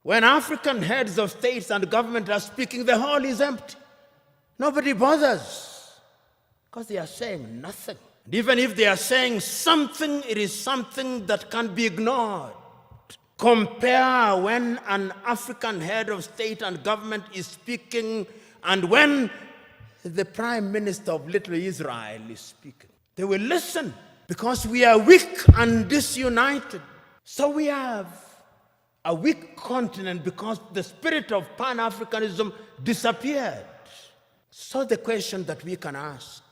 When African heads of states and government are speaking, the hall is empty. Nobody bothers because they are saying nothing. And even if they are saying something, it is something that can be ignored. Compare when an African head of state and government is speaking and when the Prime Minister of Little Israel is speaking. They will listen because we are weak and disunited. So we have a weak continent because the spirit of pan-Africanism disappeared. So the question that we can ask,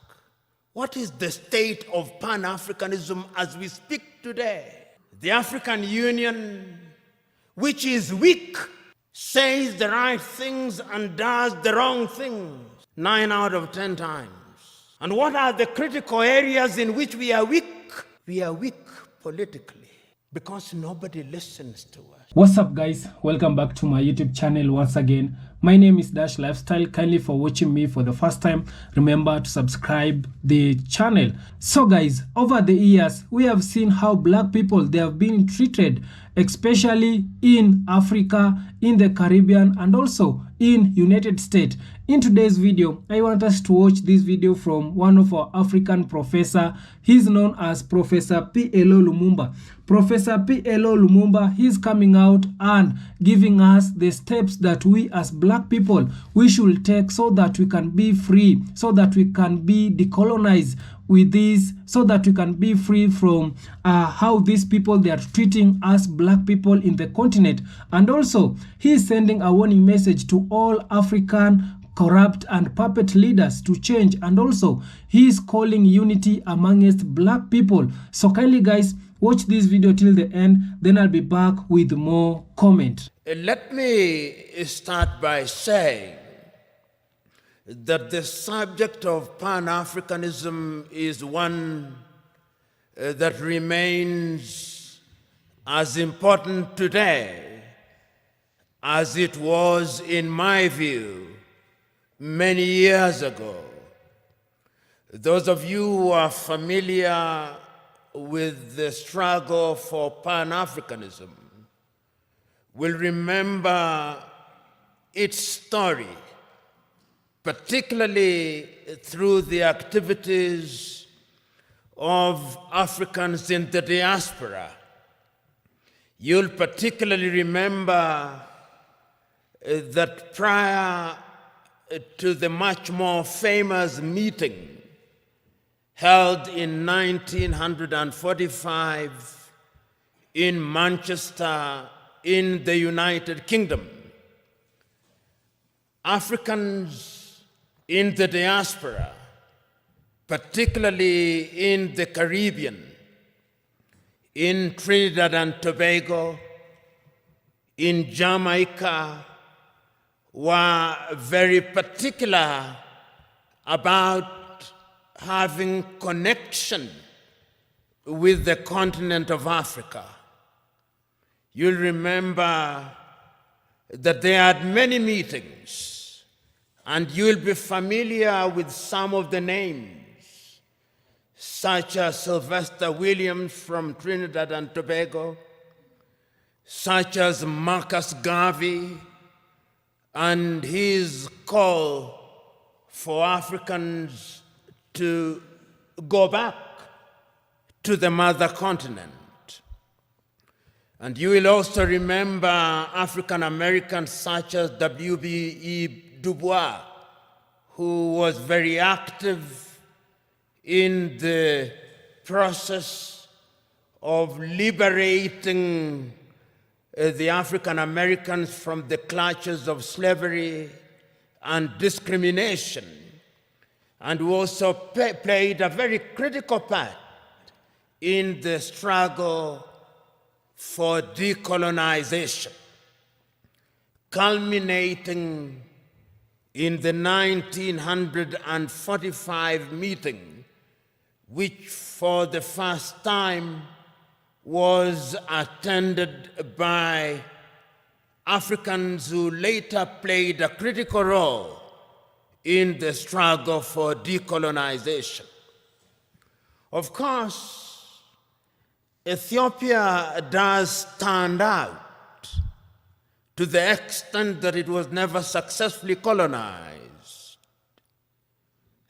what is the state of pan-Africanism as we speak today? The African Union, which is weak, says the right things and does the wrong things 9 out of 10 times. And what are the critical areas in which we are weak? We are weak politically because nobody listens to us. What's up, guys? Welcome back to my YouTube channel once again. My name is Dash Lifestyle. Kindly for watching me for the first time, remember to subscribe the channel. So guys, over the years we have seen how black people, they have been treated, especially in Africa, in the Caribbean, and also in United States. In today's video, I want us to watch this video from one of our African professor. He's known as Professor P.L.O. Lumumba. Professor P.L.O. Lumumba, he's coming out and giving us the steps that we as black people, we should take so that we can be free, so that we can be decolonized with this, so that we can be free from how these people, they are treating us black people in the continent. And also, he is sending a warning message to all African corrupt and puppet leaders to change, and also he is calling unity amongst black people. So kindly guys, watch this video till the end, then I'll be back with more comment. Let me start by saying that the subject of pan-Africanism is one that remains as important today as it was, in my view, many years ago. Those of you who are familiar with the struggle for pan-Africanism will remember its story, particularly through the activities of Africans in the diaspora. You'll particularly remember that prior to the much more famous meeting held in 1945 in Manchester, in the United Kingdom, Africans in the diaspora, particularly in the Caribbean, in Trinidad and Tobago, in Jamaica, were very particular about having connection with the continent of Africa. You'll remember that they had many meetings, and you'll be familiar with some of the names, such as Sylvester Williams from Trinidad and Tobago, such as Marcus Garvey, and his call for Africans to go back to the mother continent. And you will also remember African Americans such as W.B.E. Du Bois, who was very active in the process of liberating the African Americans from the clutches of slavery and discrimination, and who also played a very critical part in the struggle for decolonization, culminating in the 1945 meeting, which for the first time was attended by Africans who later played a critical role in the struggle for decolonization. Of course, Ethiopia does stand out to the extent that it was never successfully colonized.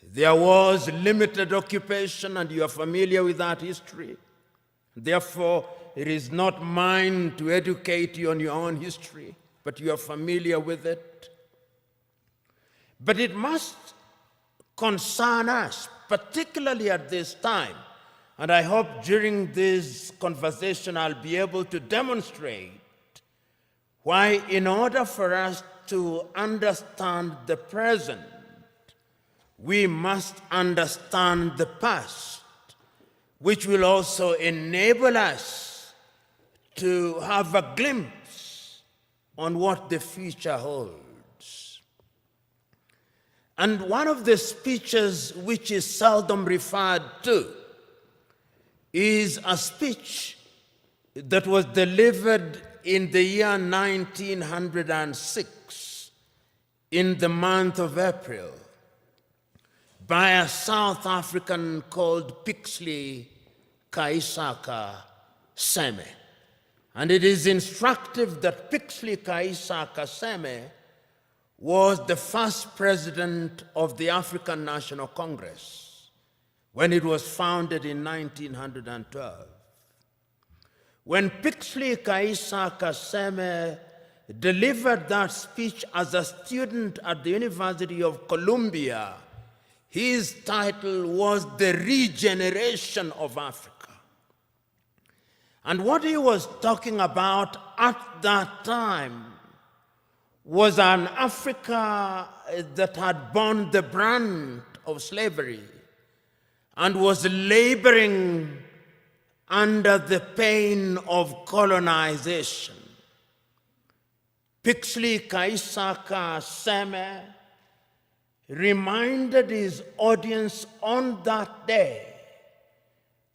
There was limited occupation, and you are familiar with that history. Therefore, it is not mine to educate you on your own history, but you are familiar with it. But it must concern us, particularly at this time. And I hope during this conversation I'll be able to demonstrate why, in order for us to understand the present, we must understand the past, which will also enable us to have a glimpse on what the future holds. And one of the speeches which is seldom referred to is a speech that was delivered in the year 1906, in the month of April, by a South African called Pixley Kaisaka Seme. And it is instructive that Pixley Kaisaka Seme was the first president of the African National Congress when it was founded in 1912. When Pixley Kaisaka Seme delivered that speech as a student at the University of Columbia, his title was The Regeneration of Africa. And what he was talking about at that time was an Africa that had borne the brunt of slavery and was laboring under the pain of colonization. Pixley Kaisaka Seme reminded his audience on that day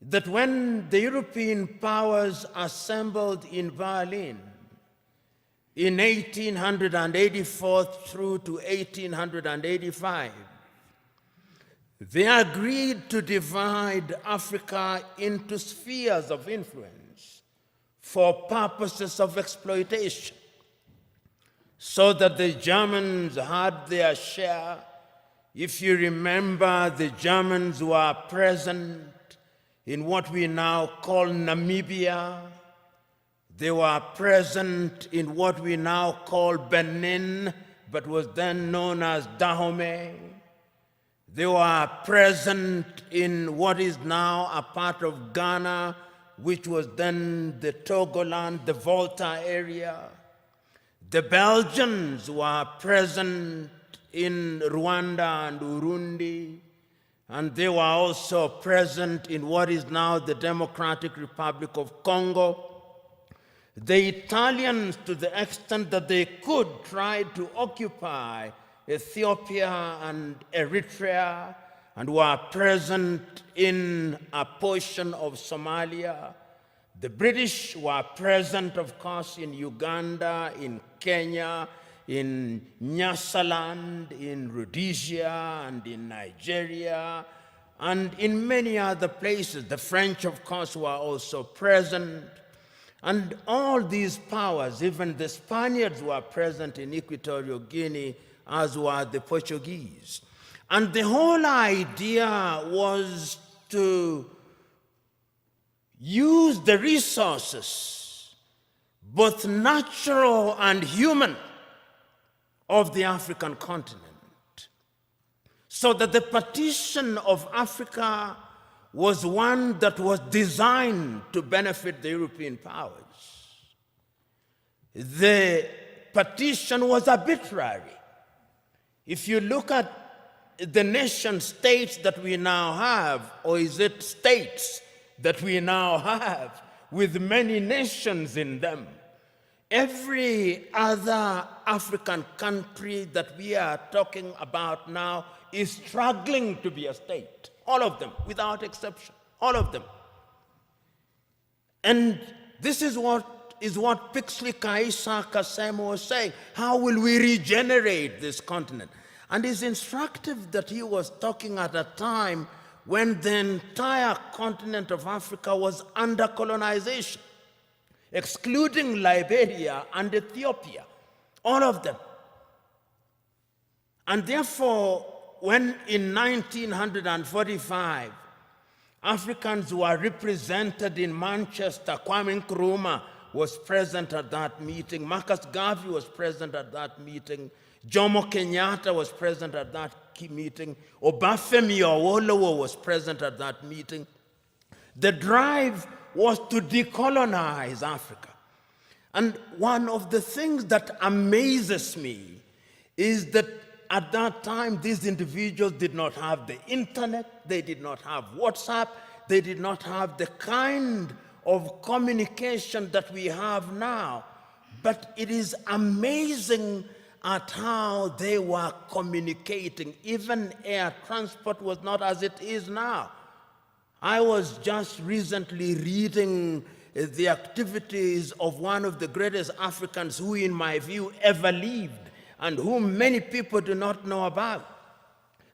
that when the European powers assembled in Berlin in 1884 through to 1885, they agreed to divide Africa into spheres of influence for purposes of exploitation, so that the Germans had their share. If you remember, the Germans were present in what we now call Namibia. They were present in what we now call Benin, but was then known as Dahomey. They were present in what is now a part of Ghana, which was then the Togoland, the Volta area. The Belgians were present in Rwanda and Urundi, and they were also present in what is now the Democratic Republic of Congo. The Italians, to the extent that they could, tried to occupy Ethiopia and Eritrea, and were present in a portion of Somalia. The British were present, of course, in Uganda, in Kenya, in Nyasaland, in Rhodesia, and in Nigeria, and in many other places. The French, of course, were also present. And all these powers, even the Spaniards, were present in Equatorial Guinea, as were the Portuguese. And the whole idea was to use the resources, both natural and human, of the African continent, so that the partition of Africa was one that was designed to benefit the European powers. The partition was arbitrary. If you look at the nation states that we now have, or is it states that we now have with many nations in them, every other African country that we are talking about now is struggling to be a state. All of them, without exception, all of them. And this is what Pixley Kaisaka Seme was saying. How will we regenerate this continent? And it's instructive that he was talking at a time when the entire continent of Africa was under colonization, excluding Liberia and Ethiopia. all of them. And therefore, when in 1945, Africans were represented in Manchester, Kwame Nkrumah was present at that meeting, Marcus Garvey was present at that meeting, Jomo Kenyatta was present at that meeting, Obafemi Awolowo was present at that meeting. The drive was to decolonize Africa. And one of the things that amazes me is that at that time, these individuals did not have the internet, they did not have WhatsApp, they did not have the kind of communication that we have now. But it is amazing at how they were communicating. Even air transport was not as it is now. I was just recently reading the activities of one of the greatest Africans who, in my view, ever lived, and whom many people do not know about,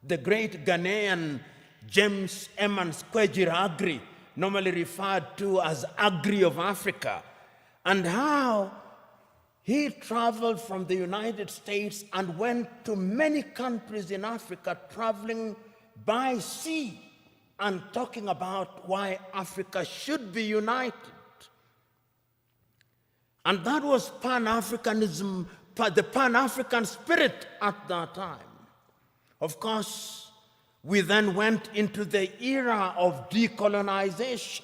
the great Ghanaian James Emmons Kwegyir Agri, normally referred to as Agri of Africa, and how he traveled from the United States and went to many countries in Africa, traveling by sea and talking about why Africa should be united. And that was pan-Africanism, the Pan-African spirit at that time. Of course, we then went into the era of decolonization.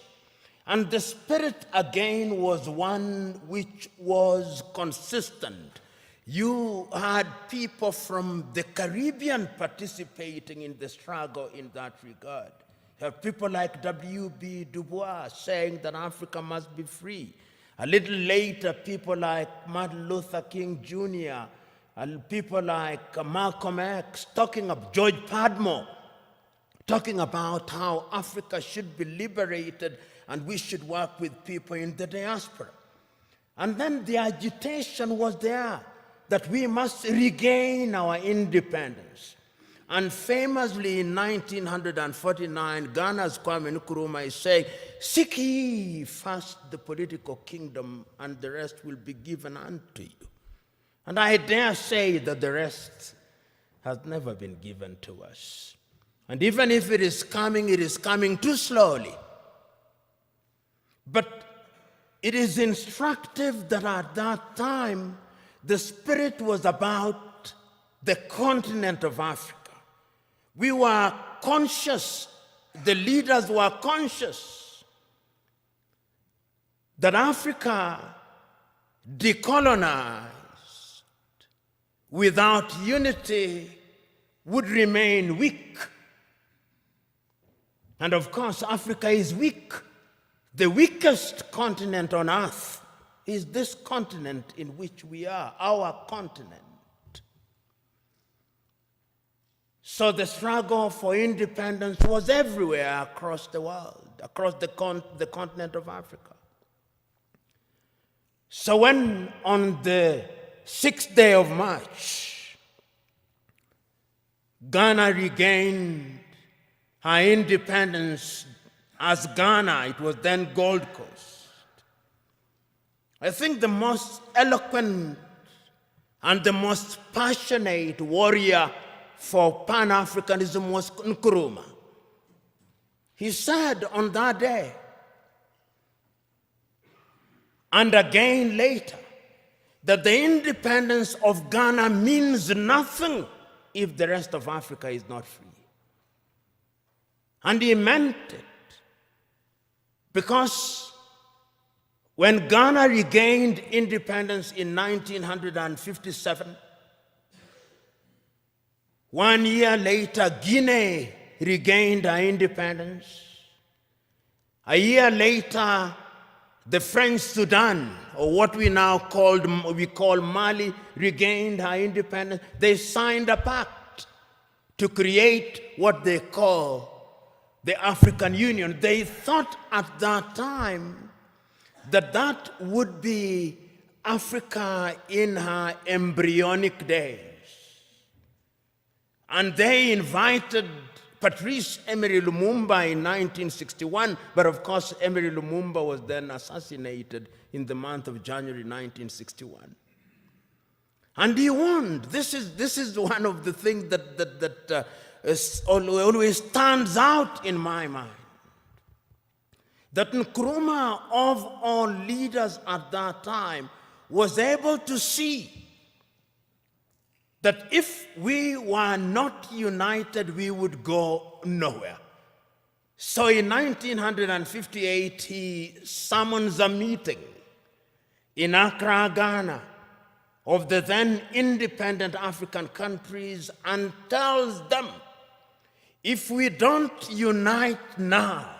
And the spirit again was one which was consistent. You had people from the Caribbean participating in the struggle in that regard. You have people like W.B. Du Bois saying that Africa must be free. A little later, people like Martin Luther King Jr., and people like Malcolm X, talking of George Padmore, talking about how Africa should be liberated and we should work with people in the diaspora. And then the agitation was there that we must regain our independence. And famously in 1949, Ghana's Kwame Nkrumah is saying, "Seek ye first the political kingdom, and the rest will be given unto you." And I dare say that the rest has never been given to us. And even if it is coming too slowly. But it is instructive that at that time, the spirit was about the continent of Africa. We were conscious, the leaders were conscious, that Africa decolonized without unity would remain weak. And of course, Africa is weak. The weakest continent on earth is this continent in which we are, our continent. So the struggle for independence was everywhere across the world, across the continent of Africa. So when on the 6th day of March, Ghana regained her independence as Ghana, it was then Gold Coast, I think the most eloquent and the most passionate warrior for Pan-Africanism was Nkrumah. He said on that day, and again later, that the independence of Ghana means nothing if the rest of Africa is not free. And he meant it, because when Ghana regained independence in 1957, 1 year later, Guinea regained her independence. A year later, the French Sudan, or what we now call Mali, regained her independence. They signed a pact to create what they call the African Union. They thought at that time that that would be Africa in her embryonic days. And they invited Patrice Emery Lumumba in 1961, but of course Emery Lumumba was then assassinated in the month of January 1961. And he warned, this is one of the things that always stands out in my mind, that Nkrumah, of all leaders at that time, was able to see that if we were not united, we would go nowhere. So in 1958, he summons a meeting in Accra, Ghana, of the then independent African countries and tells them, if we don't unite now,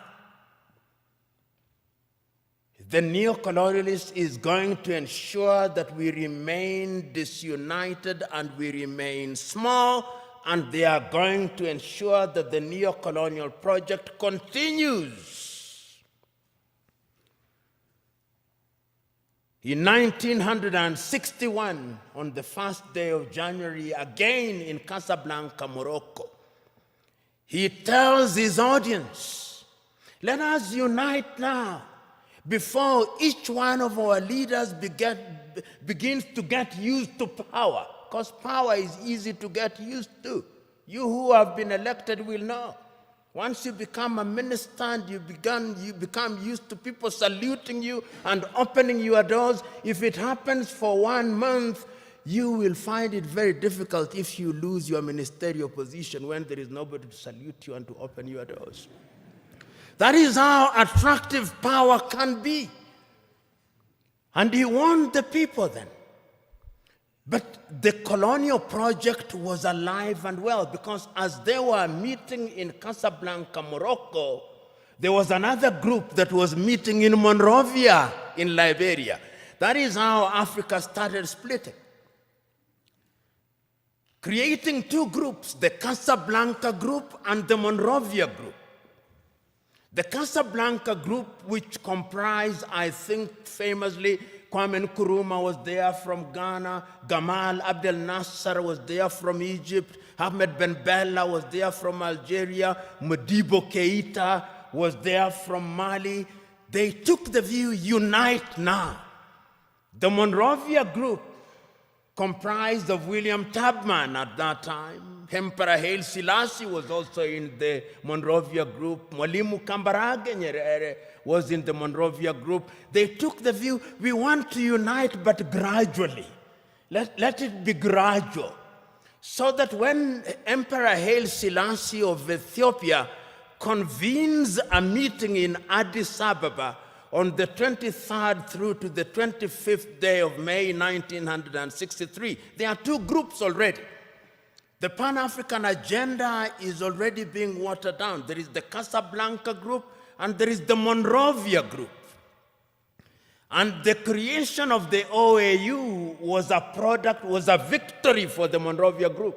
the neo-colonialist is going to ensure that we remain disunited and we remain small, and they are going to ensure that the neo-colonial project continues. In 1961, on the first day of January, again in Casablanca, Morocco, he tells his audience, let us unite now, before each one of our leaders begins to get used to power, because power is easy to get used to. You who have been elected will know. Once you become a minister and you become used to people saluting you and opening your doors, if it happens for 1 month, you will find it very difficult if you lose your ministerial position when there is nobody to salute you and to open your doors. That is how attractive power can be. And he warned the people then. But the colonial project was alive and well, because as they were meeting in Casablanca, Morocco, there was another group that was meeting in Monrovia in Liberia. That is how Africa started splitting, creating two groups, the Casablanca group and the Monrovia group. The Casablanca group, which comprised, I think famously, Kwame Nkrumah was there from Ghana, Gamal Abdel Nasser was there from Egypt, Ahmed Ben Bella was there from Algeria, Modibo Keita was there from Mali. They took the view, unite now. The Monrovia group, comprised of William Tubman at that time. Emperor Haile Selassie was also in the Monrovia group. Mwalimu Kambarage Nyerere was in the Monrovia group. They took the view, we want to unite, but gradually. Let it be gradual. So that when Emperor Haile Selassie of Ethiopia convenes a meeting in Addis Ababa on the 23rd through to the 25th day of May 1963, there are two groups already. The Pan-African agenda is already being watered down. There is the Casablanca group and there is the Monrovia group. And the creation of the OAU was a victory for the Monrovia group.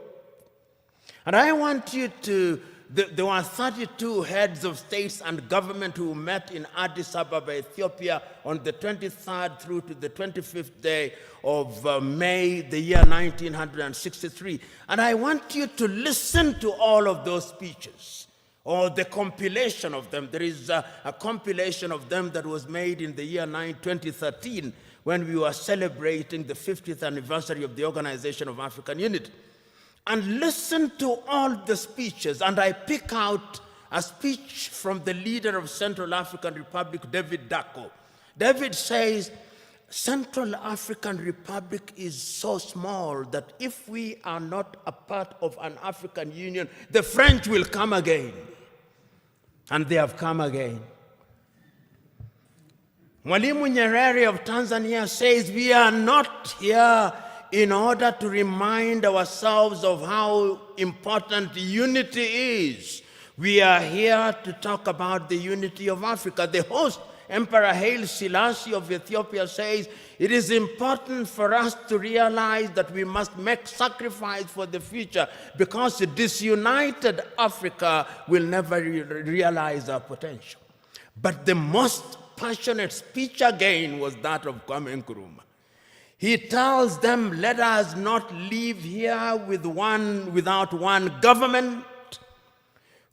And I want you to, there were 32 heads of states and government who met in Addis Ababa, Ethiopia on the 23rd through to the 25th day of May, the year 1963. And I want you to listen to all of those speeches, or the compilation of them. There is a compilation of them that was made in the year 2013 when we were celebrating the 50th anniversary of the Organization of African Unity. And listen to all the speeches, and I pick out a speech from the leader of Central African Republic, David Dacko. David says, Central African Republic is so small that if we are not a part of an African Union, the French will come again. And they have come again. Mwalimu Nyerere of Tanzania says, we are not here in order to remind ourselves of how important unity is. We are here to talk about the unity of Africa. The host, Emperor Haile Selassie of Ethiopia, says, it is important for us to realize that we must make sacrifice for the future, because a disunited Africa will never realize our potential. But the most passionate speech again was that of Kwame Nkrumah. He tells them, let us not live here without one government,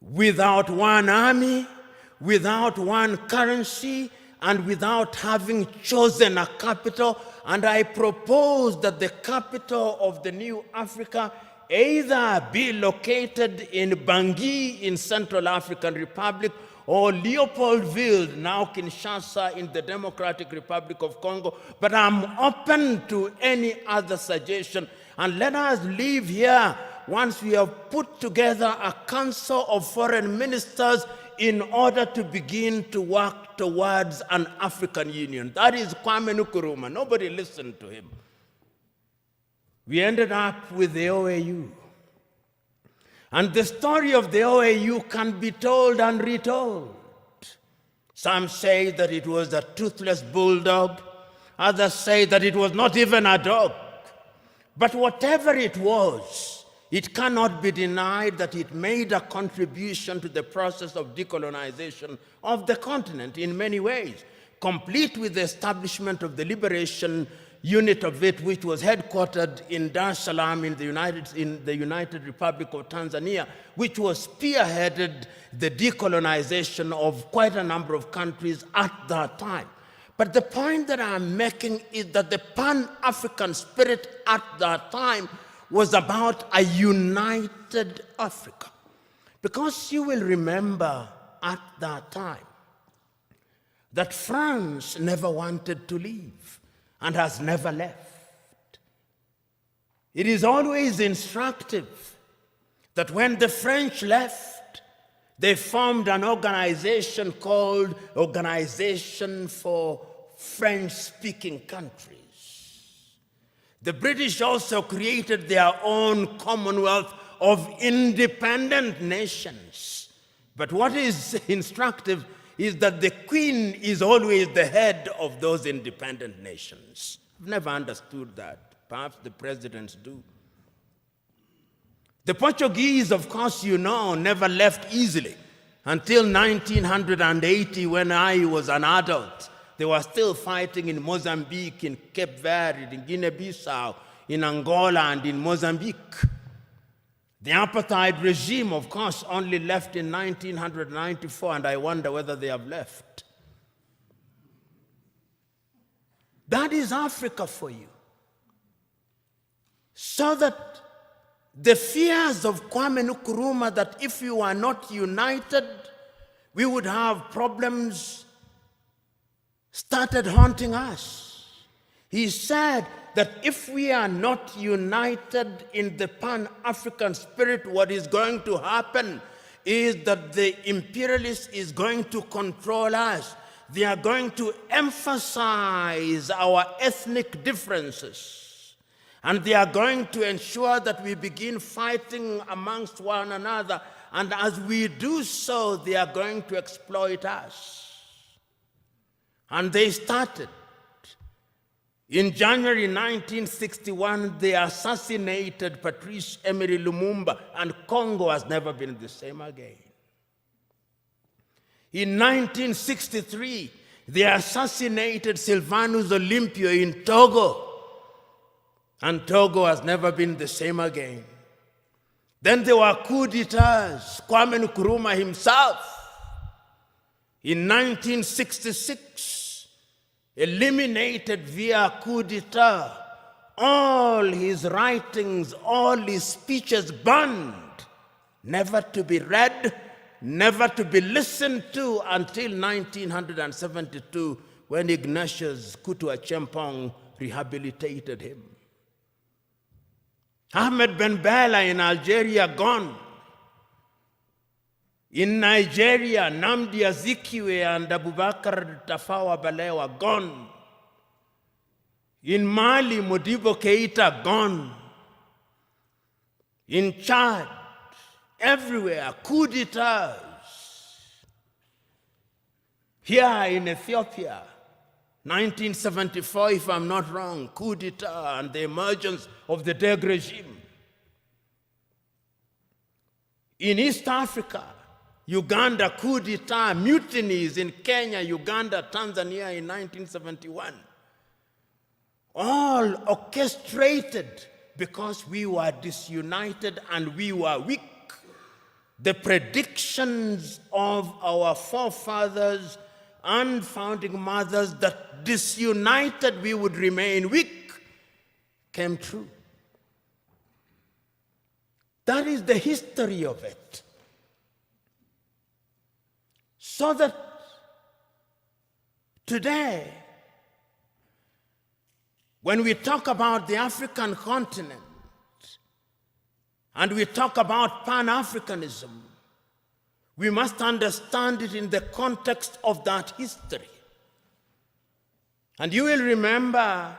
without one army, without one currency, and without having chosen a capital. And I propose that the capital of the new Africa either be located in Bangui in Central African Republic or Leopoldville, now Kinshasa, in the Democratic Republic of Congo. But I'm open to any other suggestion. And let us leave here once we have put together a council of foreign ministers in order to begin to work towards an African Union. That is Kwame Nkrumah. Nobody listened to him. We ended up with the OAU. And the story of the OAU can be told and retold. Some say that it was a toothless bulldog. Others say that it was not even a dog. But whatever it was, it cannot be denied that it made a contribution to the process of decolonization of the continent in many ways, complete with the establishment of the liberation unit of it, which was headquartered in Dar es Salaam in the United Republic of Tanzania, which was spearheaded the decolonization of quite a number of countries at that time. But the point that I'm making is that the Pan-African spirit at that time was about a united Africa. Because you will remember at that time that France never wanted to leave and has never left. It is always instructive that when the French left, they formed an organization called Organization for French-Speaking Countries. The British also created their own Commonwealth of independent nations. But what is instructive is that the Queen is always the head of those independent nations. I've never understood that. Perhaps the presidents do. The Portuguese, of course, you know, never left easily. Until 1980, when I was an adult, they were still fighting in Mozambique, in Cape Verde, in Guinea-Bissau, in Angola, and in Mozambique. The apartheid regime, of course, only left in 1994, and I wonder whether they have left. That is Africa for you. So that the fears of Kwame Nkrumah that if we were not united, we would have problems, started haunting us. He said that if we are not united in the Pan-African spirit, what is going to happen is that the imperialist is going to control us. They are going to emphasize our ethnic differences. And they are going to ensure that we begin fighting amongst one another. And as we do so, they are going to exploit us. And they started. In January 1961, they assassinated Patrice Emery Lumumba, and Congo has never been the same again. In 1963, they assassinated Sylvanus Olympio in Togo, and Togo has never been the same again. Then there were coup d'etats. Kwame Nkrumah himself, in 1966, eliminated via coup d'etat all his writings, all his speeches banned, never to be read, never to be listened to until 1972, when Ignatius Kutu Acheampong rehabilitated him. Ahmed Ben Bella in Algeria, gone. In Nigeria, Nnamdi Azikiwe and Abubakar Tafawa Balewa, gone. In Mali, Modibo Keita, gone. In Chad, everywhere, coup d'etats. Here in Ethiopia, 1974, if I'm not wrong, coup d'etat and the emergence of the Deg regime. In East Africa, Uganda, coup d'etat, mutinies in Kenya, Uganda, Tanzania in 1971. All orchestrated because we were disunited and we were weak. The predictions of our forefathers and founding mothers that disunited we would remain weak came true. That is the history of it. So that today, when we talk about the African continent and we talk about pan-Africanism, we must understand it in the context of that history. And you will remember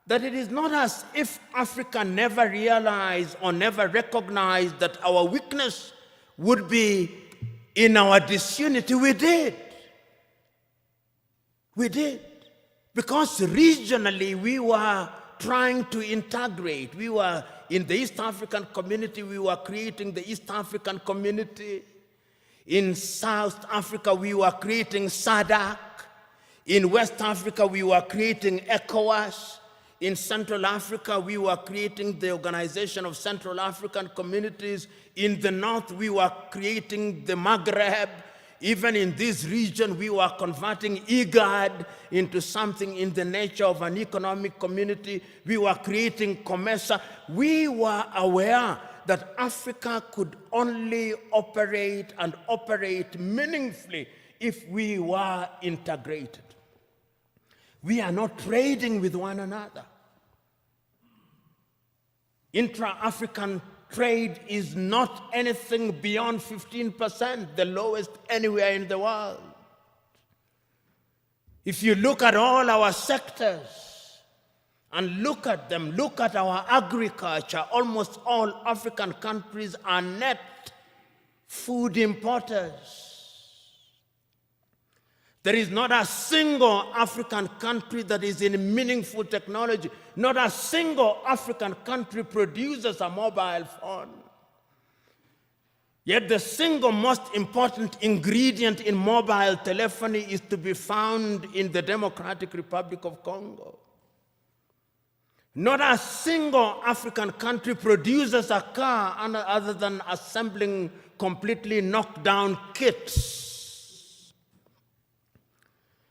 that it is not as if Africa never realized or never recognized that our weakness would be in our disunity. We did. We did. Because regionally we were trying to integrate. We were in the East African community, we were creating the East African community. In South Africa, we were creating SADC. In West Africa, we were creating ECOWAS. In Central Africa, we were creating the Organization of Central African Communities. In the North, we were creating the Maghreb. Even in this region, we were converting IGAD into something in the nature of an economic community. We were creating COMESA. We were aware that Africa could only operate and operate meaningfully if we were integrated. We are not trading with one another. Intra-African trade is not anything beyond 15%, the lowest anywhere in the world. If you look at all our sectors and look at them, look at our agriculture, almost all African countries are net food importers. There is not a single African country that is in meaningful technology. Not a single African country produces a mobile phone. Yet the single most important ingredient in mobile telephony is to be found in the Democratic Republic of Congo. Not a single African country produces a car other than assembling completely knocked down kits.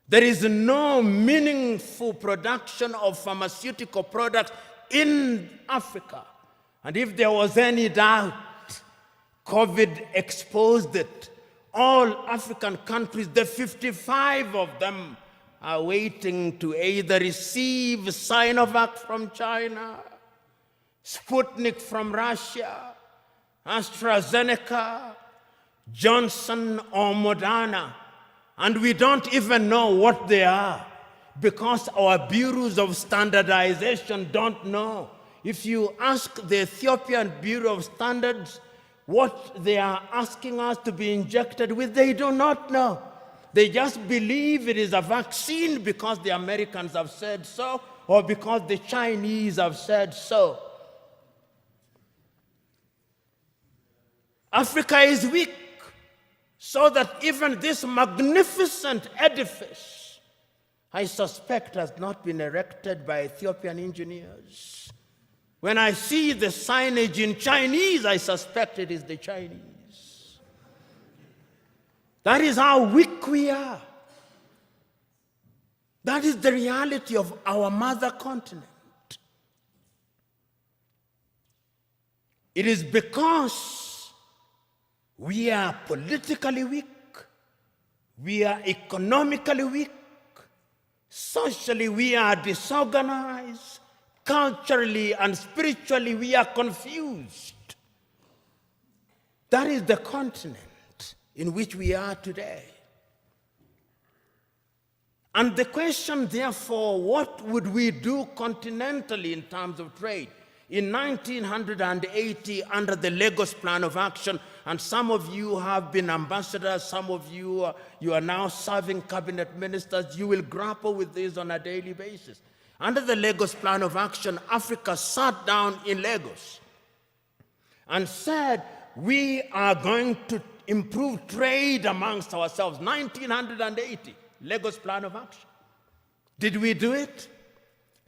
There is no meaningful production of pharmaceutical products in Africa. And if there was any doubt, COVID exposed it. All African countries, the 55 of them, are waiting to either receive Sinovac from China, Sputnik from Russia, AstraZeneca, Johnson or Moderna. And we don't even know what they are because our bureaus of standardization don't know. If you ask the Ethiopian Bureau of Standards what they are asking us to be injected with, they do not know. They just believe it is a vaccine because the Americans have said so or because the Chinese have said so. Africa is weak. So that even this magnificent edifice, I suspect, has not been erected by Ethiopian engineers. When I see the signage in Chinese, I suspect it is the Chinese. That is how weak we are. That is the reality of our mother continent. It is because we are politically weak, we are economically weak, socially we are disorganized, culturally and spiritually we are confused. That is the continent in which we are today. And the question, therefore, what would we do continentally in terms of trade? In 1980, under the Lagos Plan of Action, and some of you have been ambassadors, some of you, you are now serving cabinet ministers, you will grapple with this on a daily basis. Under the Lagos Plan of Action, Africa sat down in Lagos and said, we are going to improve trade amongst ourselves. 1980, Lagos Plan of Action. Did we do it?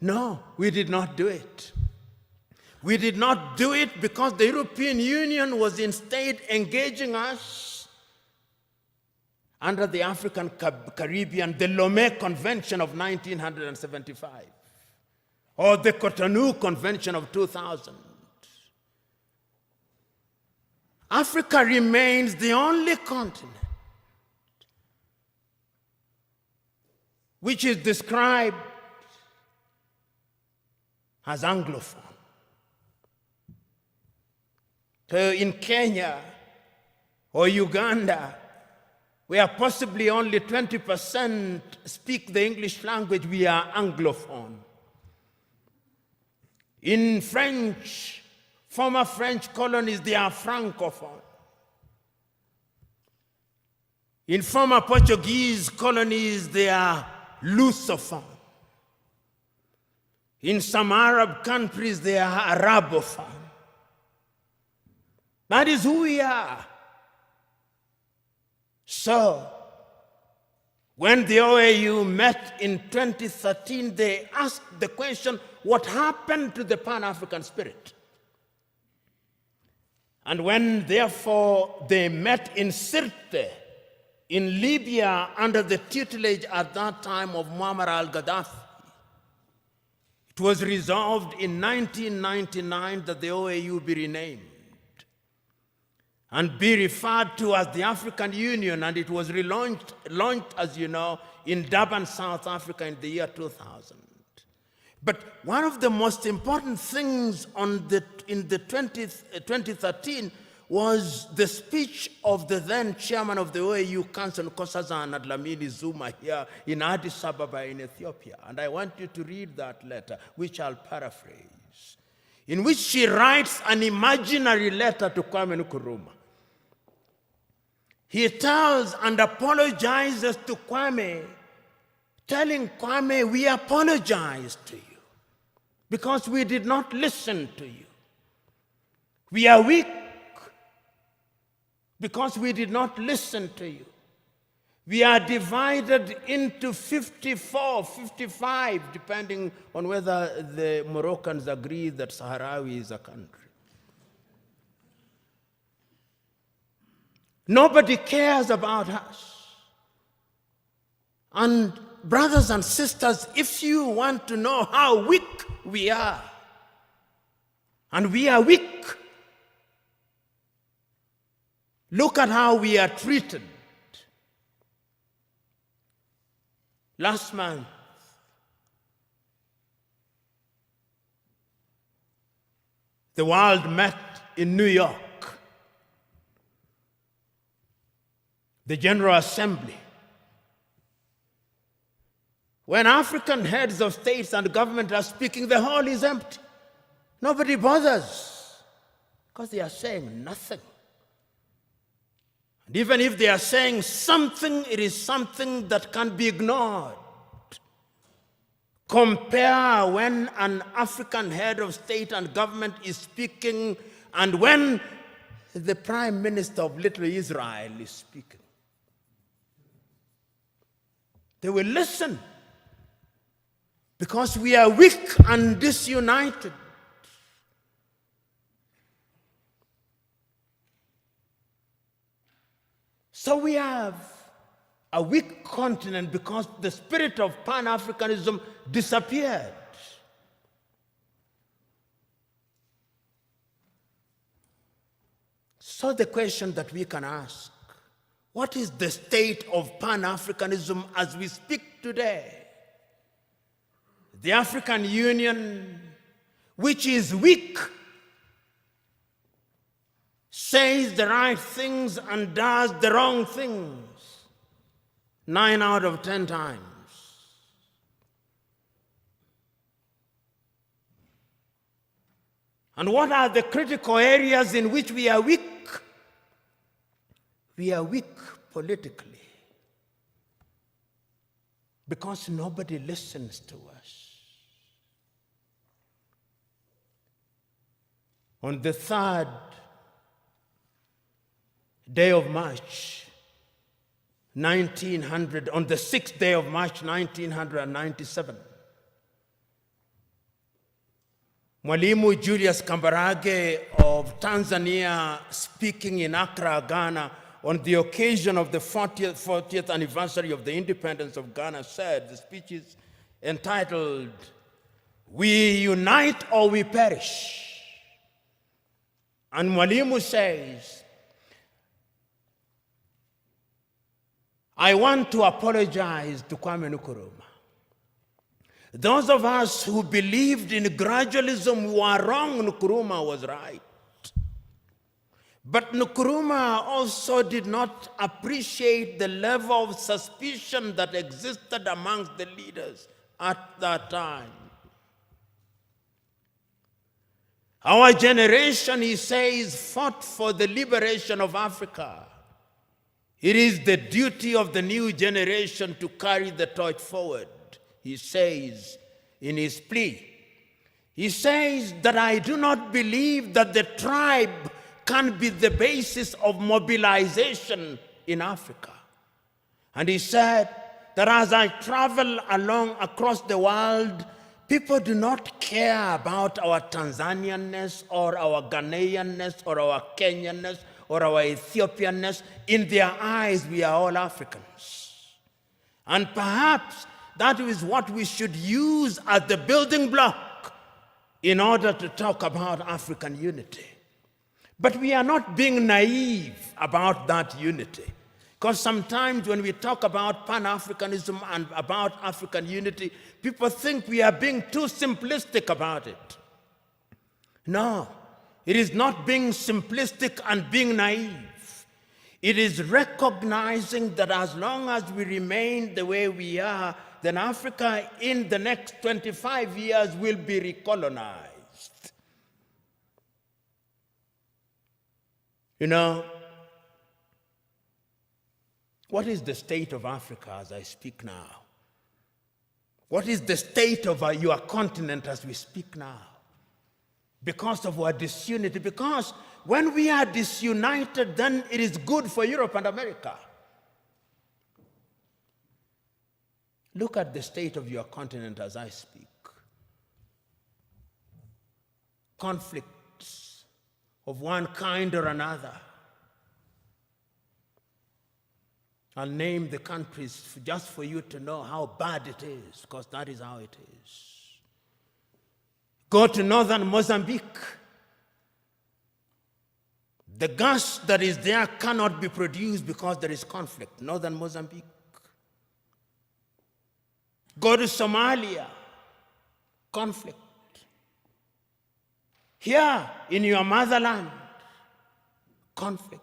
No, we did not do it. We did not do it because the European Union was instead engaging us under the African Caribbean, the Lomé Convention of 1975, or the Cotonou Convention of 2000. Africa remains the only continent which is described as Anglophone. So in Kenya or Uganda, where possibly only 20% speak the English language, we are Anglophone. In French, former French colonies, they are Francophone. In former Portuguese colonies, they are Lusophone. In some Arab countries, they are Arabophone. That is who we are. So, when the OAU met in 2013, they asked the question, what happened to the Pan-African spirit? And when, therefore, they met in Sirte, in Libya, under the tutelage at that time of Muammar al-Gaddafi, it was resolved in 1999 that the OAU be renamed and be referred to as the African Union, and it was launched, as you know, in Durban, South Africa in the year 2000. But one of the most important things in the 2013 was the speech of the then chairman of the OAU Council, Nkosazana Dlamini Zuma, here in Addis Ababa in Ethiopia. And I want you to read that letter, which I'll paraphrase, in which she writes an imaginary letter to Kwame Nkrumah. He tells and apologizes to Kwame, telling Kwame, we apologize to you because we did not listen to you. We are weak because we did not listen to you. We are divided into 54, 55, depending on whether the Moroccans agree that Sahrawi is a country. Nobody cares about us. And brothers and sisters, if you want to know how weak we are, and we are weak, look at how we are treated. Last month, the world met in New York. The General Assembly. When African heads of states and government are speaking, the hall is empty. Nobody bothers because they are saying nothing. And even if they are saying something, it is something that can be ignored. Compare when an African head of state and government is speaking and when the Prime Minister of Little Israel is speaking. They will listen because we are weak and disunited. So we have a weak continent because the spirit of pan-Africanism disappeared. So the question that we can ask, what is the state of pan-Africanism as we speak today? The African Union, which is weak, says the right things and does the wrong things 9 out of 10 times. And what are the critical areas in which we are weak? We are weak politically because nobody listens to us. On the 3rd day of March, 1900, on the 6th day of March, 1997, Mwalimu Julius Kambarage of Tanzania, speaking in Accra, Ghana, on the occasion of the 40th anniversary of the independence of Ghana, said, the speech is entitled, "We Unite or We Perish." And Mwalimu says, "I want to apologize to Kwame Nkrumah. Those of us who believed in gradualism were wrong. Nkrumah was right. But Nkrumah also did not appreciate the level of suspicion that existed amongst the leaders at that time. Our generation," he says, "fought for the liberation of Africa. It is the duty of the new generation to carry the torch forward," he says in his plea. He says that I do not believe that the tribe can be the basis of mobilization in Africa. And he said that as I travel along across the world, people do not care about our Tanzanianness or our Ghanaianness or our Kenyanness or our Ethiopianness. In their eyes, we are all Africans. And perhaps that is what we should use as the building block in order to talk about African unity. But we are not being naive about that unity. Because sometimes when we talk about pan-Africanism and about African unity, people think we are being too simplistic about it. No, it is not being simplistic and being naive. It is recognizing that as long as we remain the way we are, then Africa in the next 25 years will be recolonized. You know, what is the state of Africa as I speak now? What is the state of your continent as we speak now? Because of our disunity. Because when we are disunited, then it is good for Europe and America. Look at the state of your continent as I speak. Conflicts of one kind or another. I'll name the countries just for you to know how bad it is, because that is how it is. Go to northern Mozambique. The gas that is there cannot be produced because there is conflict. Northern Mozambique. Go to Somalia. Conflict. Here in your motherland, conflict.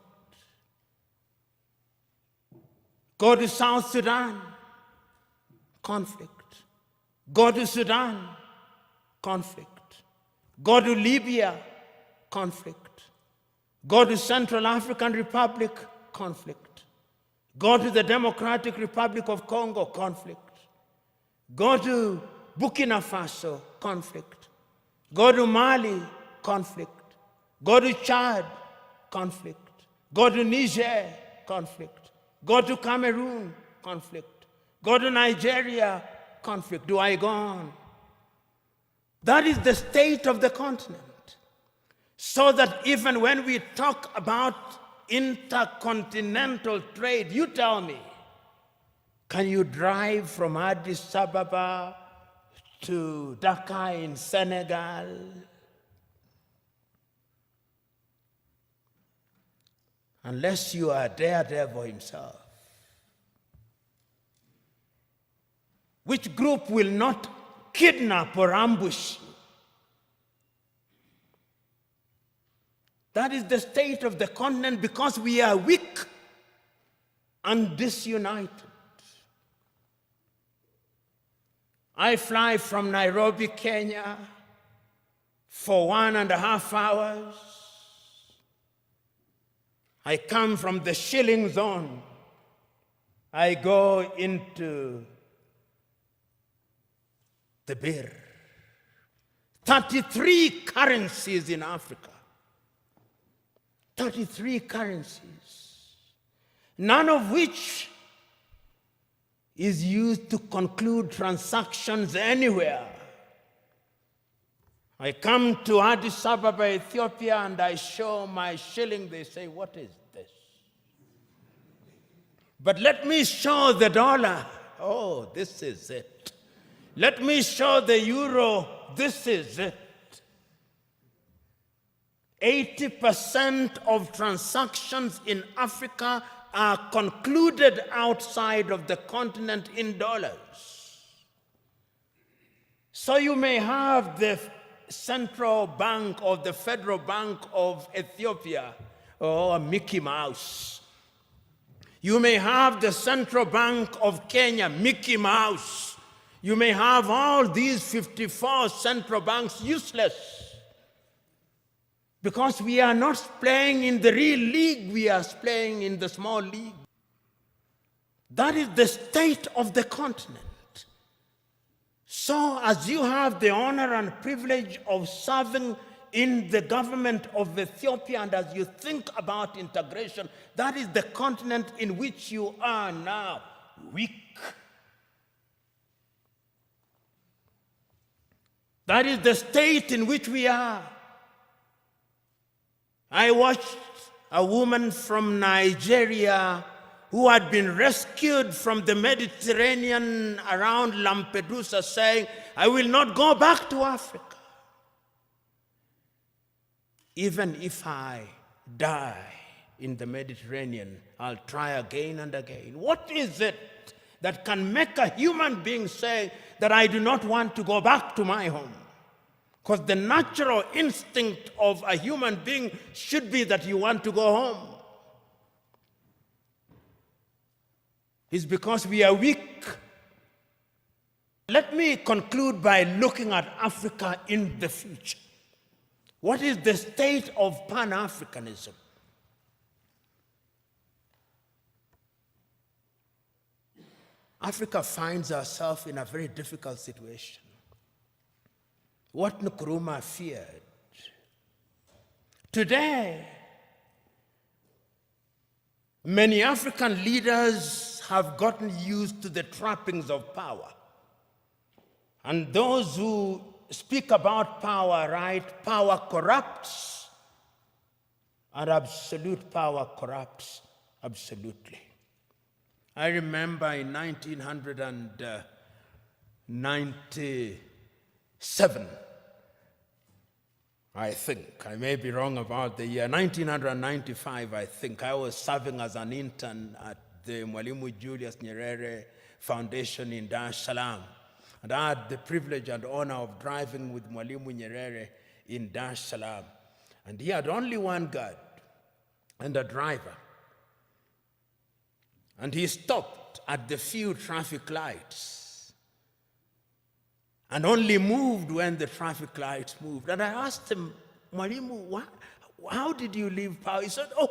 Go to South Sudan, conflict. Go to Sudan, conflict. Go to Libya, conflict. Go to Central African Republic, conflict. Go to the Democratic Republic of Congo, conflict. Go to Burkina Faso, conflict. Go to Mali, conflict. Go to Chad, conflict. Go to Niger, conflict. Go to Cameroon, conflict. Go to Nigeria, conflict. Do I go on? That is the state of the continent. So that even when we talk about intercontinental trade, you tell me, can you drive from Addis Ababa to Dakar in Senegal? Unless you are Daredevil himself. Which group will not kidnap or ambush you? That is the state of the continent because we are weak and disunited. I fly from Nairobi, Kenya for 1.5 hours. I come from the shilling zone. I go into the birr. 33 currencies in Africa. 33 currencies. None of which is used to conclude transactions anywhere. I come to Addis Ababa, Ethiopia, and I show my shilling. They say, what is this? But let me show the dollar. Oh, this is it. Let me show the euro. This is it. 80% of transactions in Africa are concluded outside of the continent in dollars. So you may have the Central Bank or the Federal Bank of Ethiopia, or Mickey Mouse. You may have the Central Bank of Kenya, Mickey Mouse. You may have all these 54 central banks useless, because we are not playing in the real league, we are playing in the small league. That is the state of the continent. So as you have the honor and privilege of serving in the government of Ethiopia, and as you think about integration, that is the continent in which you are now, weak. That is the state in which we are. I watched a woman from Nigeria who had been rescued from the Mediterranean around Lampedusa saying, I will not go back to Africa. Even if I die in the Mediterranean, I'll try again and again. What is it that can make a human being say that I do not want to go back to my home? Because the natural instinct of a human being should be that you want to go home. It's because we are weak. Let me conclude by looking at Africa in the future. What is the state of pan-Africanism? Africa finds herself in a very difficult situation. What Nkrumah feared. Today, many African leaders have gotten used to the trappings of power. And those who speak about power, right? Power corrupts, and absolute power corrupts absolutely. I remember in 1997, I think, I may be wrong about the year, 1995, I think, I was serving as an intern at the Mwalimu Julius Nyerere Foundation in Dar es Salaam. And I had the privilege and honor of driving with Mwalimu Nyerere in Dar es Salaam. And he had only one guard and a driver. And he stopped at the few traffic lights and only moved when the traffic lights moved. And I asked him, Mwalimu, how did you leave power? He said, oh,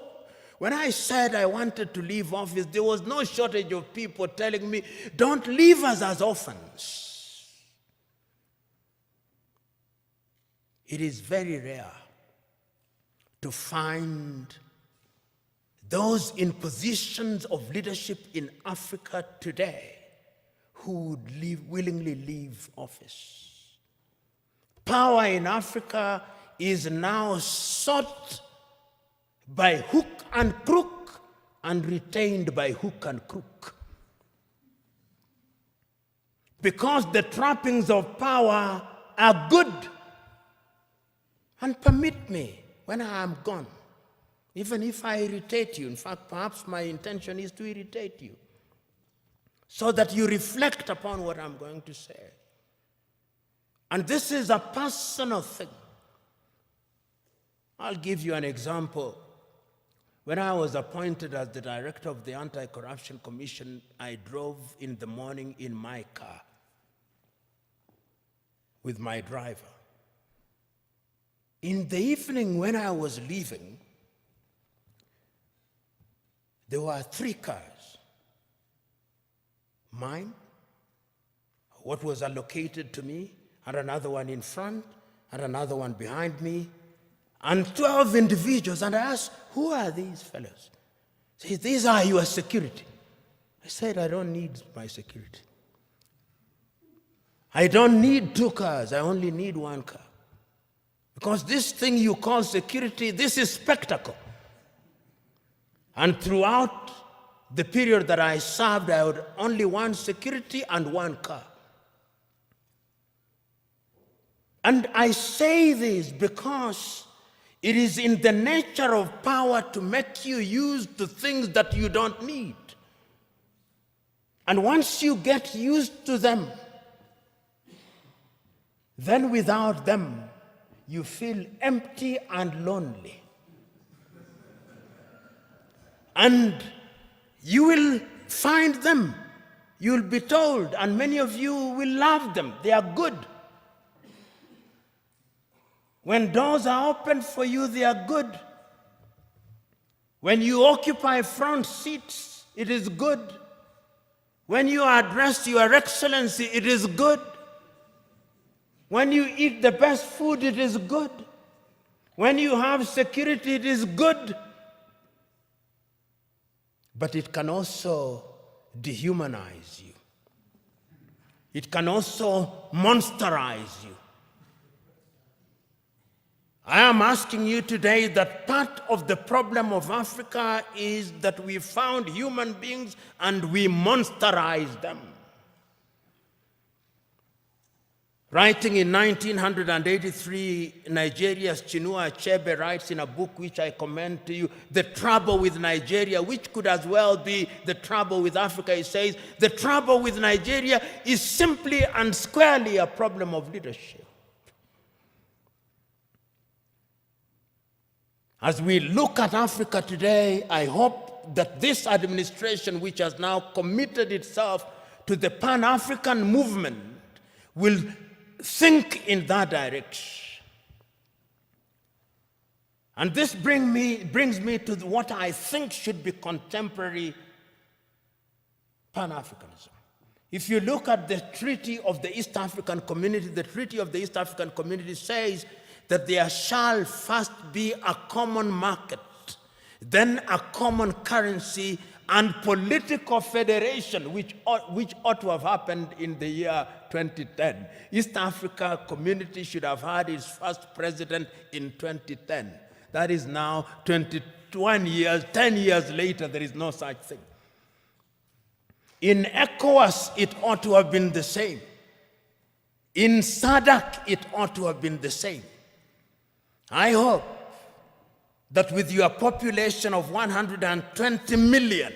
when I said I wanted to leave office, there was no shortage of people telling me, don't leave us as orphans. It is very rare to find those in positions of leadership in Africa today who would willingly leave office. Power in Africa is now sought by hook and crook and retained by hook and crook. Because the trappings of power are good. And permit me, when I am gone, even if I irritate you, in fact, perhaps my intention is to irritate you, so that you reflect upon what I'm going to say. And this is a personal thing. I'll give you an example. When I was appointed as the director of the Anti-Corruption Commission, I drove in the morning in my car with my driver. In the evening when I was leaving, there were 3 cars. Mine, what was allocated to me, and another one in front, and another one behind me, and 12 individuals. And I asked, who are these fellows? He said, these are your security. I said, I don't need my security. I don't need 2 cars, I only need 1 car. Because this thing you call security, this is spectacle. And throughout the period that I served, I had only one security and one car. And I say this because it is in the nature of power to make you use the things that you don't need. And once you get used to them, then without them, you feel empty and lonely. And you will find them. You will be told, and many of you will love them. They are good. When doors are open for you, they are good. When you occupy front seats, it is good. When you address Your Excellency, it is good. When you eat the best food, it is good. When you have security, it is good. But it can also dehumanize you. It can also monsterize you. I am asking you today that part of the problem of Africa is that we found human beings and we monsterize them. Writing in 1983, Nigeria's Chinua Achebe writes in a book which I commend to you, The Trouble with Nigeria, which could as well be the trouble with Africa. He says, the trouble with Nigeria is simply and squarely a problem of leadership. As we look at Africa today, I hope that this administration, which has now committed itself to the Pan-African movement, will think in that direction. And this brings me to what I think should be contemporary Pan-Africanism. If you look at the Treaty of the East African Community, the Treaty of the East African Community says that there shall first be a common market, then a common currency, and political federation, which ought to have happened in the year 2010. East Africa Community should have had its first president in 2010. That is now 21 years, 10 years later, there is no such thing. In ECOWAS, it ought to have been the same. In SADC, it ought to have been the same. I hope that with your population of 120 million,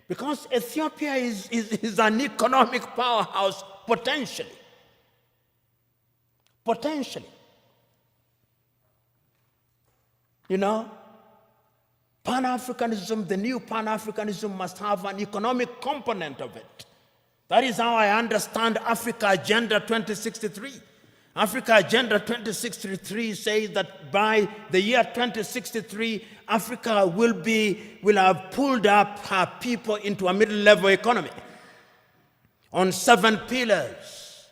because Ethiopia is an economic powerhouse potentially. You know, Pan-Africanism, the new Pan-Africanism must have an economic component of it. That is how I understand Africa Agenda 2063. Africa Agenda 2063 says that by the year 2063, Africa will have pulled up her people into a middle-level economy on 7 pillars,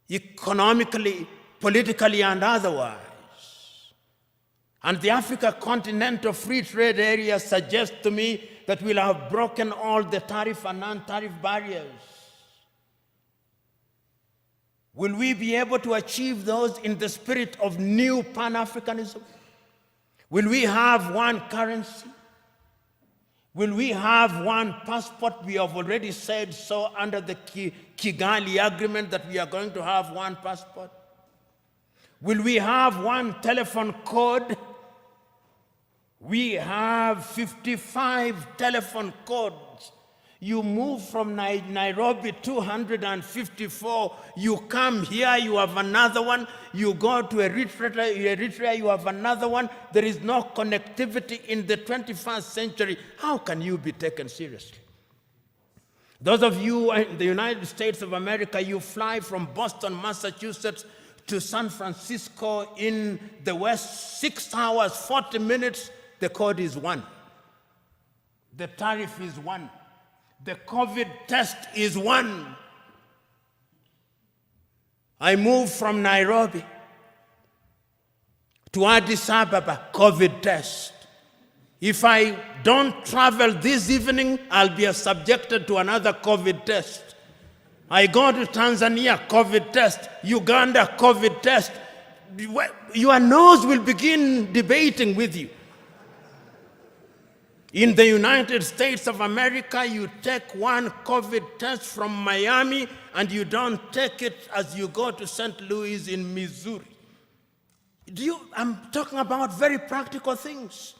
economically, politically, and otherwise. And the Africa Continental Free Trade Area suggests to me that we'll have broken all the tariff and non-tariff barriers. Will we be able to achieve those in the spirit of new Pan-Africanism? Will we have one currency? Will we have one passport? We have already said so under the Kigali Agreement that we are going to have one passport. Will we have one telephone code? We have 55 telephone codes. You move from Nairobi 254, you come here, you have another one, you go to Eritrea, you have another one. There is no connectivity in the 21st century. How can you be taken seriously? Those of you in the United States of America, you fly from Boston, Massachusetts to San Francisco in the West, 6 hours, 40 minutes, the code is 1. The tariff is 1. The COVID test is 1. I moved from Nairobi to Addis Ababa, COVID test. If I don't travel this evening, I'll be subjected to another COVID test. I go to Tanzania, COVID test. Uganda, COVID test. Your nose will begin debating with you. In the United States of America, you take one COVID test from Miami and you don't take it as you go to St. Louis in Missouri. I'm talking about very practical things.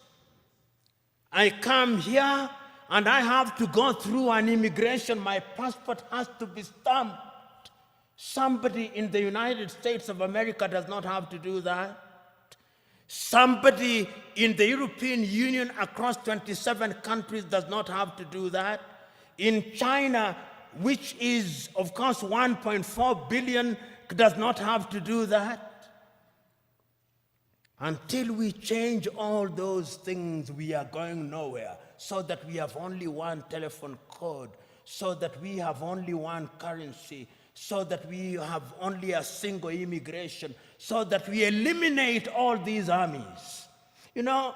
I come here and I have to go through an immigration. My passport has to be stamped. Somebody in the United States of America does not have to do that. Somebody in the European Union across 27 countries does not have to do that. In China, which is, of course, 1.4 billion, does not have to do that. Until we change all those things, we are going nowhere. So that we have only one telephone code, so that we have only one currency, so that we have only a single immigration, so that we eliminate all these armies. You know,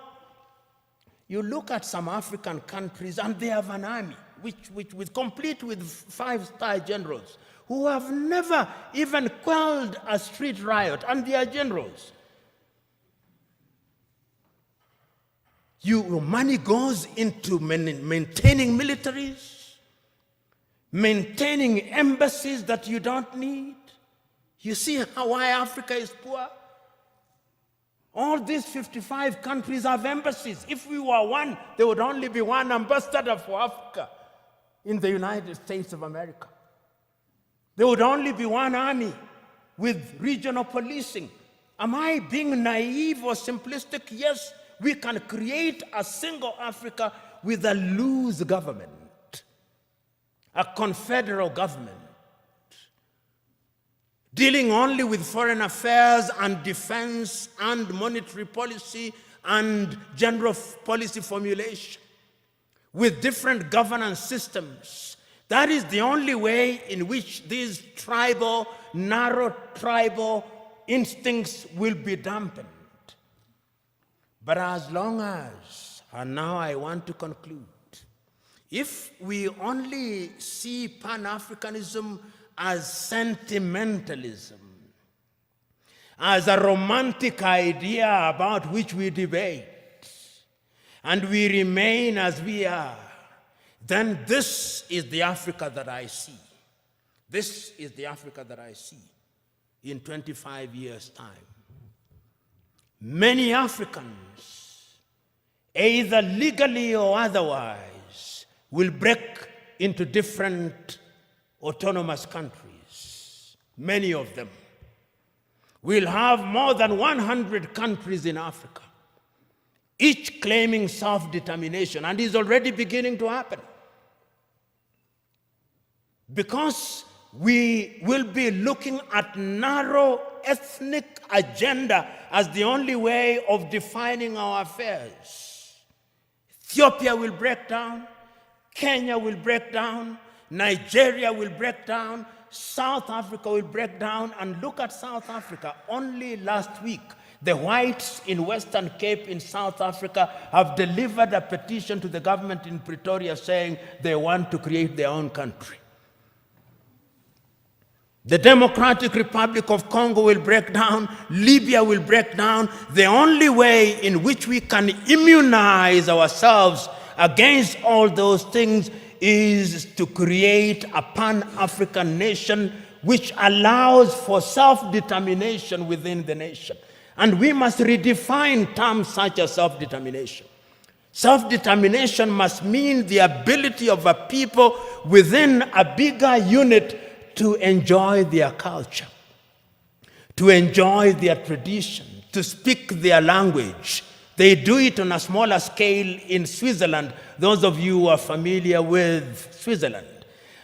you look at some African countries and they have an army, which complete with 5-star generals, who have never even quelled a street riot, and they are generals. Money goes into maintaining militaries, maintaining embassies that you don't need. You see why Africa is poor? All these 55 countries have embassies. If we were one, there would only be one ambassador for Africa in the United States of America. There would only be one army with regional policing. Am I being naive or simplistic? Yes, we can create a single Africa with a loose government, a confederal government, dealing only with foreign affairs and defense and monetary policy and general policy formulation, with different governance systems. That is the only way in which these narrow tribal instincts will be dampened. But as long as, and now I want to conclude, if we only see pan-Africanism as sentimentalism, as a romantic idea about which we debate, and we remain as we are, then this is the Africa that I see. This is the Africa that I see in 25 years' time. Many Africans, either legally or otherwise, will break into different autonomous countries. Many of them. We'll have more than 100 countries in Africa, each claiming self-determination, and is already beginning to happen. Because we will be looking at narrow ethnic agenda as the only way of defining our affairs. Ethiopia will break down, Kenya will break down, Nigeria will break down, South Africa will break down. And look at South Africa. Only last week, the whites in Western Cape in South Africa have delivered a petition to the government in Pretoria saying they want to create their own country. The Democratic Republic of Congo will break down, Libya will break down. The only way in which we can immunize ourselves against all those things is to create a pan-African nation which allows for self-determination within the nation. And we must redefine terms such as self-determination. Self-determination must mean the ability of a people within a bigger unit to enjoy their culture, to enjoy their tradition, to speak their language. They do it on a smaller scale in Switzerland, those of you who are familiar with Switzerland.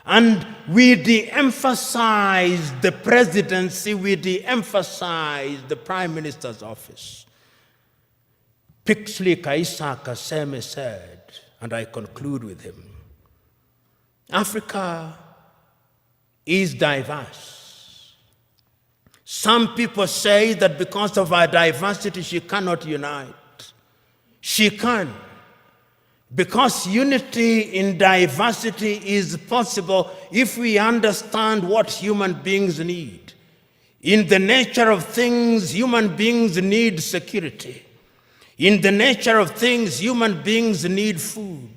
And we de-emphasize the presidency, we de-emphasize the prime minister's office. Pixley Kaisa Kaseme said, and I conclude with him, Africa is diverse. Some people say that because of our diversity, she cannot unite. She can. Because unity in diversity is possible if we understand what human beings need. In the nature of things, human beings need security. In the nature of things, human beings need food.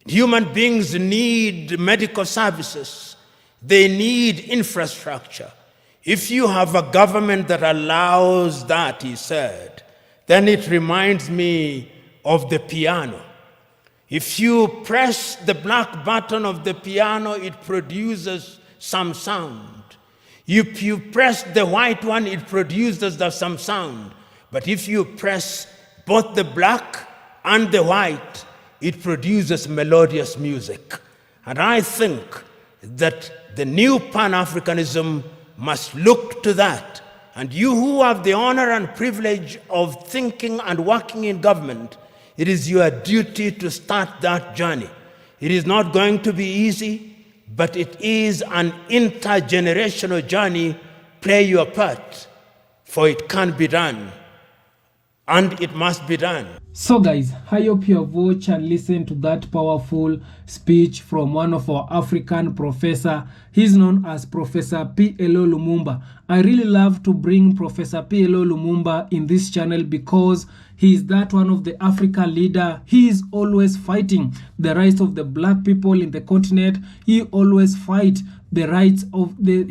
Human beings need medical services. They need infrastructure. If you have a government that allows that, he said, then it reminds me of the piano. If you press the black button of the piano, it produces some sound. If you press the white one, it produces some sound. But if you press both the black and the white, it produces melodious music. And I think that the new pan-Africanism must look to that. And you who have the honor and privilege of thinking and working in government, it is your duty to start that journey. It is not going to be easy, but it is an intergenerational journey. Play your part, for it can be done, and it must be done. So guys, I hope you have watched and listened to that powerful speech from one of our African professor. He's known as Professor P.L.O. Lumumba. I really love to bring Professor P.L.O. Lumumba in this channel because he is that one of the African leader. He is always fighting the rights of the black people in the continent. He always fight the rights of the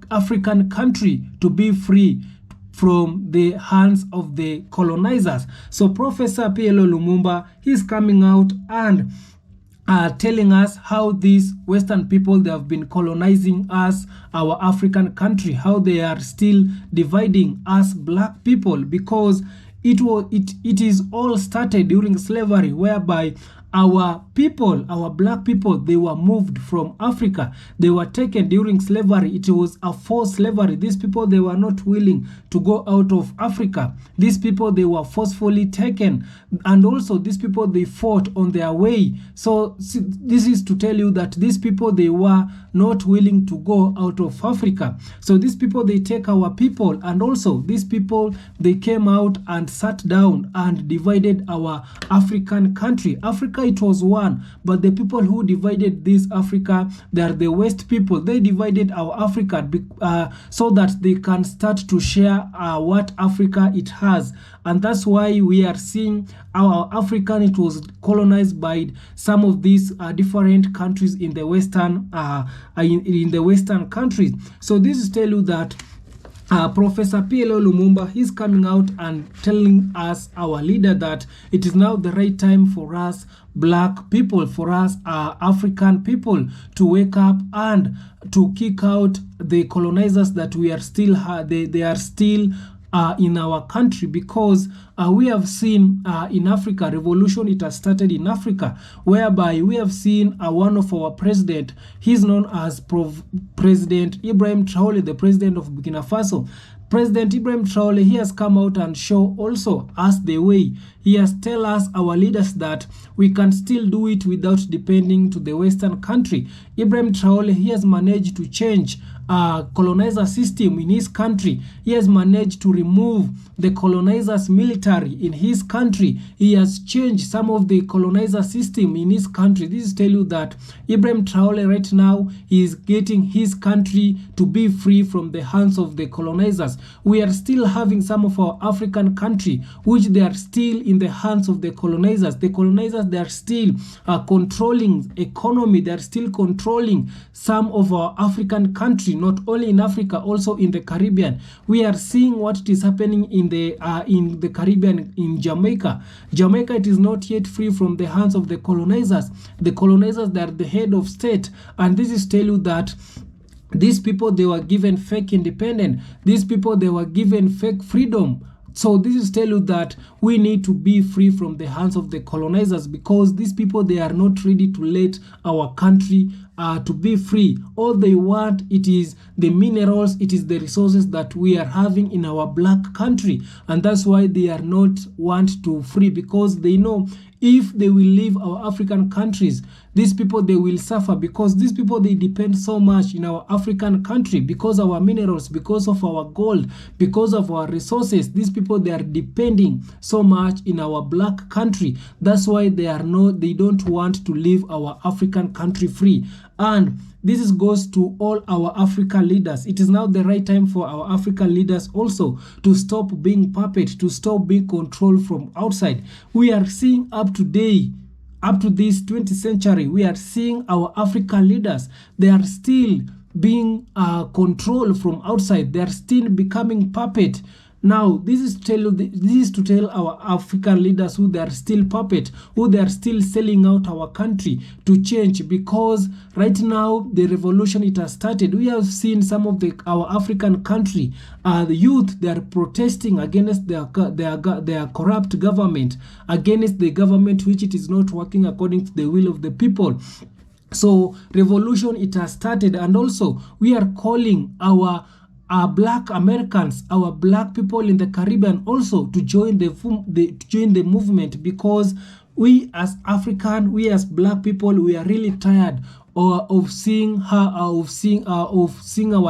African country to be free from the hands of the colonizers. So Professor P.L.O. Lumumba, he's coming out and telling us how these Western people, they have been colonizing us, our African country, how they are still dividing us black people, because it is all started during slavery, whereby our people, our black people, they were moved from Africa. They were taken during slavery. It was a forced slavery. These people, they were not willing to go out of Africa. These people, they were forcefully taken. And also these people, they fought on their way. So this is to tell you that these people, they were not willing to go out of Africa. So these people, they take our people. And also these people, they came out and sat down and divided our African country. Africa, it was one, but the people who divided this Africa, they are the West people. They divided our Africa so that they can start to share what Africa it has. And that's why we are seeing our African, it was colonized by some of these different countries in the Western in the Western countries. So this is tell you that Professor P.L.O. Lumumba is coming out and telling us, our leader, that it is now the right time for us black people, for us African people, to wake up and to kick out the colonizers that we are still they are still in our country, because we have seen in Africa, revolution, it has started in Africa, whereby we have seen one of our president, he's known as President Ibrahim Traore, the president of Burkina Faso. President Ibrahim Traore, he has come out and show also us the way. He has tell us, our leaders, that we can still do it without depending to the Western country. Ibrahim Traore, he has managed to change colonizer system in his country. He has managed to remove the colonizers military in his country. He has changed some of the colonizer system in his country. This is tell you that Ibrahim Traore right now is getting his country to be free from the hands of the colonizers. We are still having some of our African country which they are still in the hands of the colonizers. The colonizers, they are still controlling economy. They are still controlling some of our African country, not only in Africa, also in the Caribbean. We are seeing what is happening in the Caribbean, in Jamaica. Jamaica, it is not yet free from the hands of the colonizers. The colonizers, they are the head of state, and this is tell you that these people, they were given fake independence. These people, they were given fake freedom. So this is tell you that we need to be free from the hands of the colonizers, because these people, they are not ready to let our country to be free. All they want, it is the minerals, it is the resources that we are having in our black country, and that's why they are not want to free, because they know if they will leave our African countries, these people, they will suffer, because these people, they depend so much in our African country, because our minerals, because of our gold, because of our resources. These people, they are depending so much in our black country. That's why they don't want to leave our African country free. And this goes to all our African leaders. It is now the right time for our African leaders also to stop being puppet, to stop being controlled from outside. We are seeing up to this 20th century, we are seeing our African leaders, they are still being controlled from outside. They are still becoming puppet. Now, this is to tell our African leaders who they are still puppet, who they are still selling out our country to change, because right now the revolution, it has started. We have seen some of our African country, the youth, they are protesting against their corrupt government, against the government which it is not working according to the will of the people. So revolution, it has started, and also we are calling our black Americans, our black people in the Caribbean also to join the movement, because we as African, we as black people, we are really tired of seeing our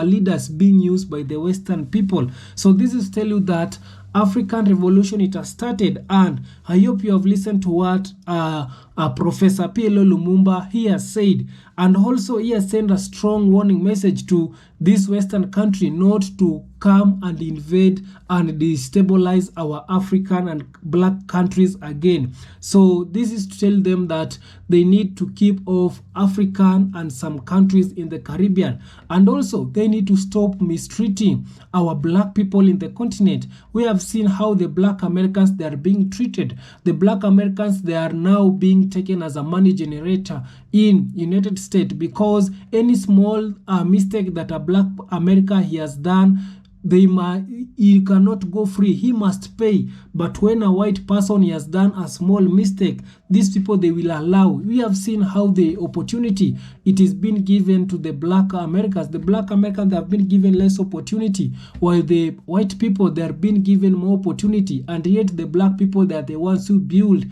leaders being used by the Western people. So this is tell you that African revolution, it has started, and I hope you have listened to what Professor P.L.O. Lumumba, he has said, and also he has sent a strong warning message to this Western country not to come and invade and destabilize our African and black countries again. So this is to tell them that they need to keep off African and some countries in the Caribbean, and also they need to stop mistreating our black people in the continent. We have seen how the black Americans, they are being treated. The black Americans, they are now being taken as a money generator in United States, because any small mistake that a black America he has done, he cannot go free, he must pay. But when a white person he has done a small mistake, these people, they will allow. We have seen how the opportunity it is being given to the black Americans. The black Americans, they have been given less opportunity, while the white people, they are being given more opportunity, and yet the black people, they are the ones who build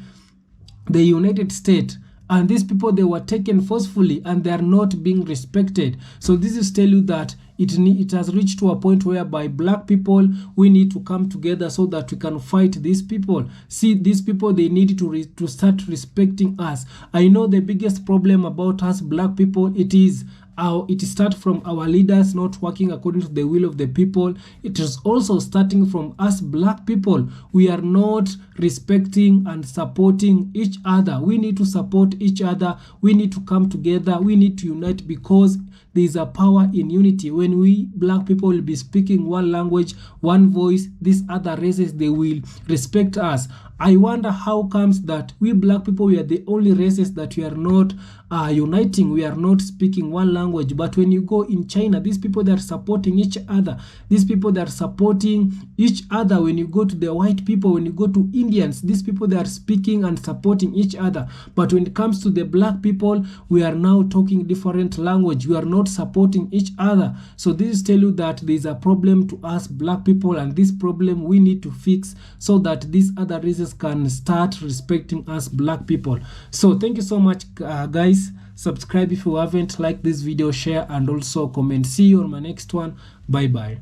the United States. And these people, they were taken forcefully, and they are not being respected. So this is tell you that it has reached to a point whereby black people, we need to come together so that we can fight these people. See, these people, they need to start respecting us. I know the biggest problem about us black people, it starts from our leaders not working according to the will of the people. It is also starting from us black people. We are not respecting and supporting each other. We need to support each other. We need to come together. We need to unite, because there is a power in unity. When we black people will be speaking one language, one voice, these other races, they will respect us. I wonder how comes that we black people, we are the only races that we are not uniting, we are not speaking one language. But when you go in China, these people, they are supporting each other. These people, they are supporting each other. When you go to the white people, when you go to Indians, these people, they are speaking and supporting each other. But when it comes to the black people, we are now talking different language. We are not supporting each other. So this tell you that there is a problem to us black people, and this problem we need to fix so that these other races can start respecting us black people. So thank you so much, guys. Subscribe if you haven't, like this video, share, and also comment. See you on my next one. Bye bye.